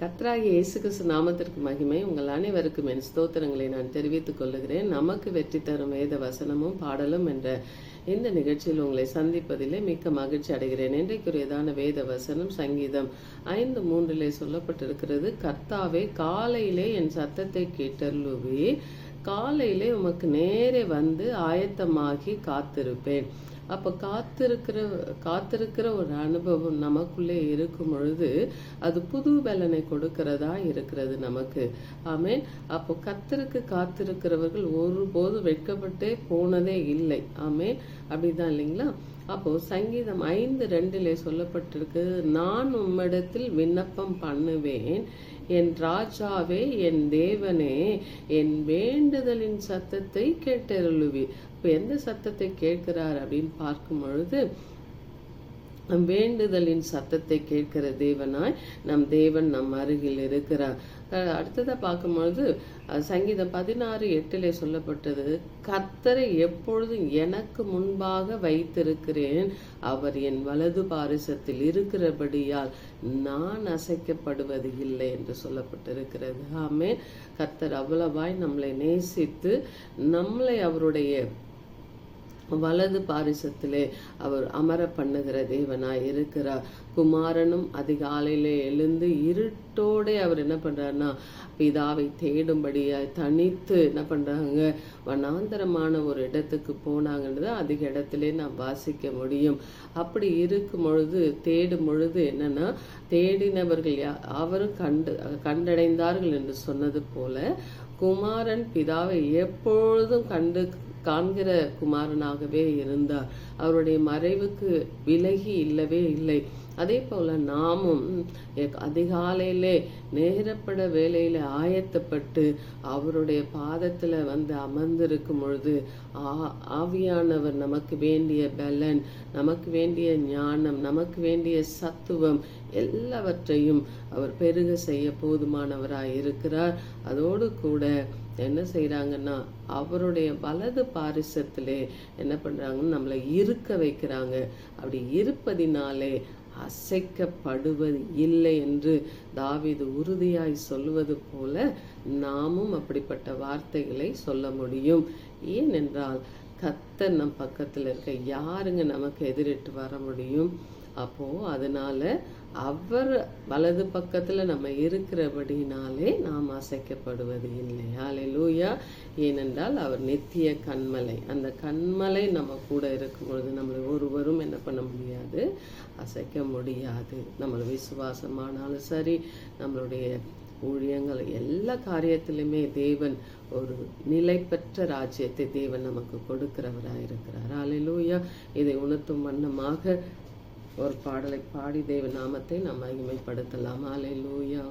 கர்த்தராகிய இயேசு கிறிஸ்து நாமத்திற்கு மகிமை. உங்கள் அனைவருக்கும் என் ஸ்தோத்திரங்களை நான் தெரிவித்துக் கொள்ளுகிறேன். நமக்கு வெற்றி தரும் வேத வசனமும் பாடலும் என்ற இந்த நிகழ்ச்சியில் உங்களை சந்திப்பதிலே மிக்க மகிழ்ச்சி அடைகிறேன். இன்றைக்குரியதான வேத வசனம் சங்கீதம் 5:3 சொல்லப்பட்டிருக்கிறது. கர்த்தாவே, காலையிலே என் சத்தத்தை கேட்டருளுவே, காலையிலே உமக்கு நேரே வந்து ஆயத்தமாகி காத்திருப்பேன். அப்போ காத்திருக்கிற ஒரு அனுபவம் நமக்குள்ளே இருக்கும் பொழுது அது புது பலனை கொடுக்கிறதா இருக்கிறது நமக்கு. ஆமேன். அப்போ கர்த்தருக்கு காத்திருக்கிறவர்கள் ஒருபோது வெட்கப்பட்டே போனதே இல்லை. ஆமேன். அப்படிதான் இல்லைங்களா? அப்போ சங்கீதம் 5:2 சொல்லப்பட்டிருக்கு, நான் உம்மிடத்தில் விண்ணப்பம் பண்ணுவேன், என் ராஜாவே, என் தேவனே, என் வேண்டுதலின் சத்தத்தை கேட்டருளுவி. இப்போ எந்த சத்தத்தை கேட்கிறார் அப்படின்னு பார்க்கும் பொழுது, வேண்டுதலின் சத்தத்தை கேட்கிற தேவனாய் நம் தேவன் நம் அருகில் இருக்கிறார். அடுத்ததை பார்க்கும்பொழுது சங்கீதம் 16:8 சொல்லப்பட்டது, கர்த்தரை எப்பொழுதும் எனக்கு முன்பாக வைத்திருக்கிறேன், அவர் என் வலது பாரிசத்தில் இருக்கிறபடியால் நான் அசைக்கப்படுவது இல்லை என்று சொல்லப்பட்டிருக்கிறது. ஆமென். கர்த்தர் அவ்வளவாய் நம்மளை நேசித்து நம்மளை அவருடைய வலது பாரிசத்திலே அவர் அமர பண்ணுகிற தேவனாய் இருக்கிறார். குமாரனும் அதிகாலையிலே எழுந்து இருட்டோட அவர் என்ன பண்றாருன்னா பிதாவை தேடும்படியாய் தனித்து என்ன பண்றாங்க, வனாந்தரமான ஒரு இடத்துக்கு போனாங்கன்றது அதிக இடத்திலே நாம் வாசிக்க முடியும். அப்படி இருக்கும் பொழுது தேடும் பொழுது என்னன்னா, தேடினவர்கள் அவரும் கண்டடைந்தார்கள் என்று சொன்னது போல குமாரன் பிதாவை எப்பொழுதும் காண்கிற குமாரனாகவே இருந்தார். அவருடைய மறைவுக்கு விலகி இல்லவே இல்லை. அதே போல நாமும் அதிகாலையிலே நேரப்பட வேலையில ஆயத்தப்பட்டு அவருடைய பாதத்துல வந்து அமர்ந்திருக்கும் பொழுது ஆவியானவர் நமக்கு வேண்டிய பலன், நமக்கு வேண்டிய ஞானம், நமக்கு வேண்டிய சத்துவம் எல்லாவற்றையும் அவர் பெருக செய்ய போதுமானவராய் இருக்கிறார். அதோடு கூட என்ன செய்யறாங்கன்னா, அவருடைய வலது பாரிசத்திலே என்ன பண்றாங்கன்னு நம்மளை இருக்க வைக்கிறாங்க. அப்படி இருப்பதினாலே அசைக்கப்படுவது இல்லை என்று தாவீது உறுதியாய் சொல்லுவது போல நாமும் அப்படிப்பட்ட வார்த்தைகளை சொல்ல முடியும். ஏனென்றால் கர்த்தர் நம் பக்கத்தில் இருக்க யாருங்க நமக்கு எதிரிட்டு வர முடியும்? அப்போ அதனால அவர் வலது பக்கத்துல நம்ம இருக்கிறபடினாலே நாம் அசைக்கப்படுவது இல்லை. ஹல்லேலூயா. ஏனென்றால் அவர் நித்திய கன்மலை. அந்த கன்மலை நம்ம கூட இருக்கும் பொழுது நம்மளை ஒருவரும் என்ன பண்ண முடியாது, அசைக்க முடியாது. நம்ம விசுவாசமானாலும் சரி, நம்மளுடைய ஊழியங்கள் எல்லா காரியத்திலுமே தேவன் ஒரு நிலை பெற்ற ராஜ்யத்தை தேவன் நமக்கு கொடுக்கிறவராயிருக்கிறார். ஹல்லேலூயா. இதை உணர்த்தும் வண்ணமாக ஒரு பாடலை பாடி தேவ நாமத்தை நாம் மகிமைப்படுத்தலாம். ஹல்லேலூயா.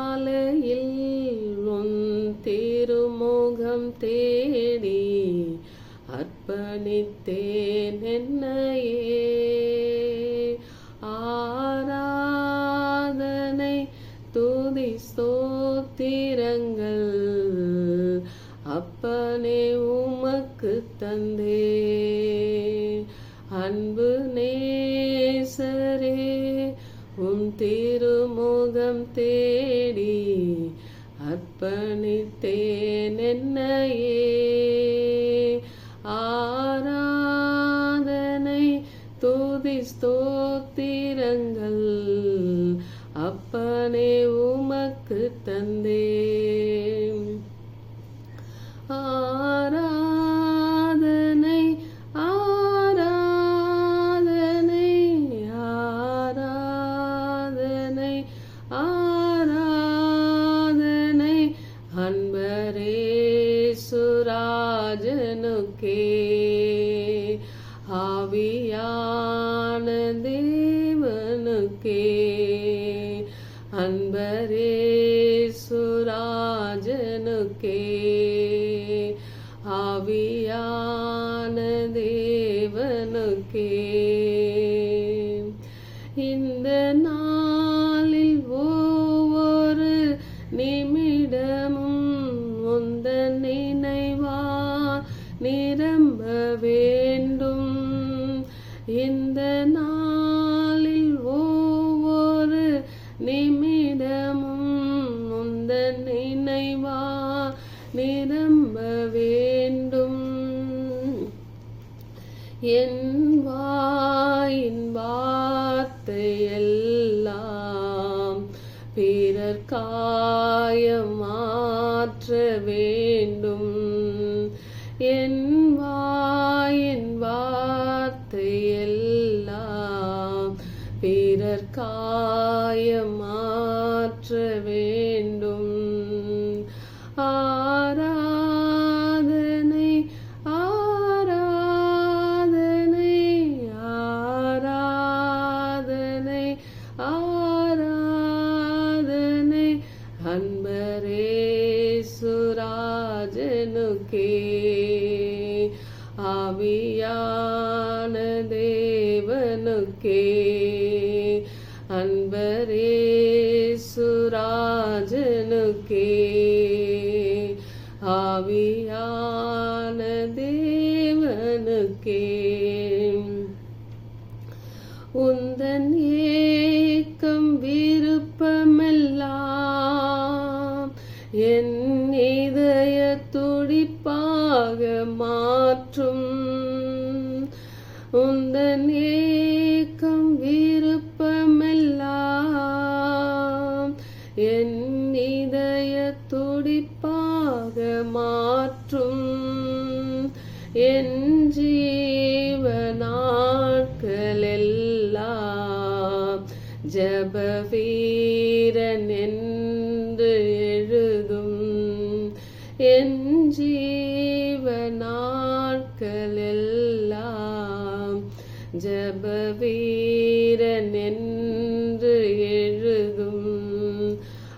அதிகாலையில் உன் திருமுகம் தேடி அர்ப்பணித்தேன் என்னையே, ஆராதனை துதி ஸ்தோத்திரங்கள் அப்பனே உமக்கு தந்தே, அன்பு நேசரே உம் திருமுகம் தேடி அர்ப்பணித்தேன் என்னையே, ஆராதனை துதி ஸ்தோத்திரங்கள் அப்பனே உமக்கு தந்தே, ஆராதனை ஆராதனை ஆராதனை ஆராதனை அன்பரே சுராஜனுக்கே, ஆவியான தேவனுக்கே, அன்பரே சுராஜனுக்கே, ஆவியான தேவனுக்கே. இந்த நாளில் ஒவ்வொரு நிமிடமும் உந்தன் நினைவா நிரம்ப வேண்டும். இந்த நாளில் ஒவ்வொரு பிறர் காயமாற்ற வேண்டும். ஆராதனை ஆராதனை ஆராதனை ஆராதனை அன்பரேசுராஜனுக்கே. ஆவியான தேவனுக்கே அன்பரேசுராஜனுக்கே. ஆவியான தேவனுக்கே. உந்தன் ஏக்கம் விருப்பமெல்லாம் என் இதய துடிப்பாக மாற்றும். உந்தன் ஏக்கம் விருப்பமெல்லாம் என் இதய துடிப்பாக மாற்றும். என் ஜீவ நாட்களெல்லாம் ஜப வீரன் என்று எழுதும். என் ஜீவ நாட்களெல்லாம் ஜப வீரன் என்று எழுதும்.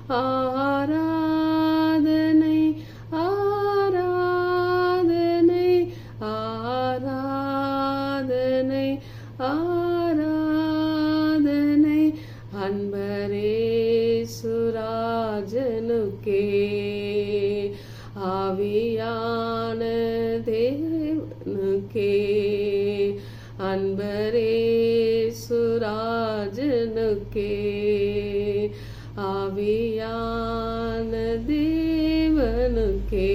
ஆராதனை ஆராதனை ஆராதனை ஆராதனை அன்பரேசுராஜனுக்கே. ஆவியான தேவனுக்கே அன்பரேசுராஜனுக்கே. ஆவியான தேவனுக்கே.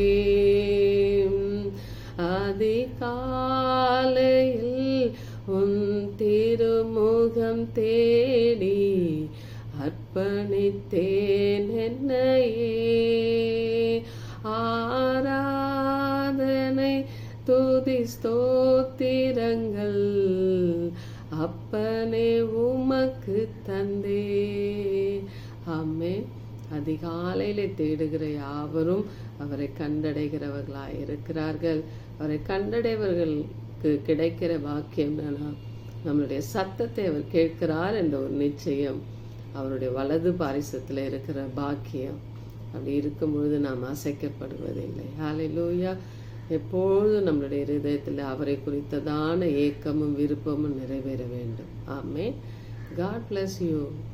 அதிகாலையில் உன் திருமுகம் தேடி அர்ப்பணித்தேன் என்னையே. ஆராதனை துதி ஸ்தோத்திரங்கள் அப்பனே உமக்கு தந்தே. ஆமென். அதிகாலையிலே தேடுகிற யாவரும் அவரை கண்டடைகிறவர்களாய் இருக்கிறார்கள். அவரை கண்டடைவர்களுக்கு கிடைக்கிற பாக்கியம் என்னன்னா, நம்மளுடைய சத்தத்தை அவர் கேட்கிறார் என்ற ஒரு நிச்சயம், அவருடைய வலது பாரிசத்தில் இருக்கிற பாக்கியம். அப்படி இருக்கும் பொழுது நாம் அசைக்கப்படுவதில்லை. ஹல்லேலூயா. எப்பொழுதும் நம்மளுடைய இருதயத்தில் அவரை குறித்ததான ஏக்கமும் விருப்பமும் நிறைவேற வேண்டும். ஆமென். God bless you.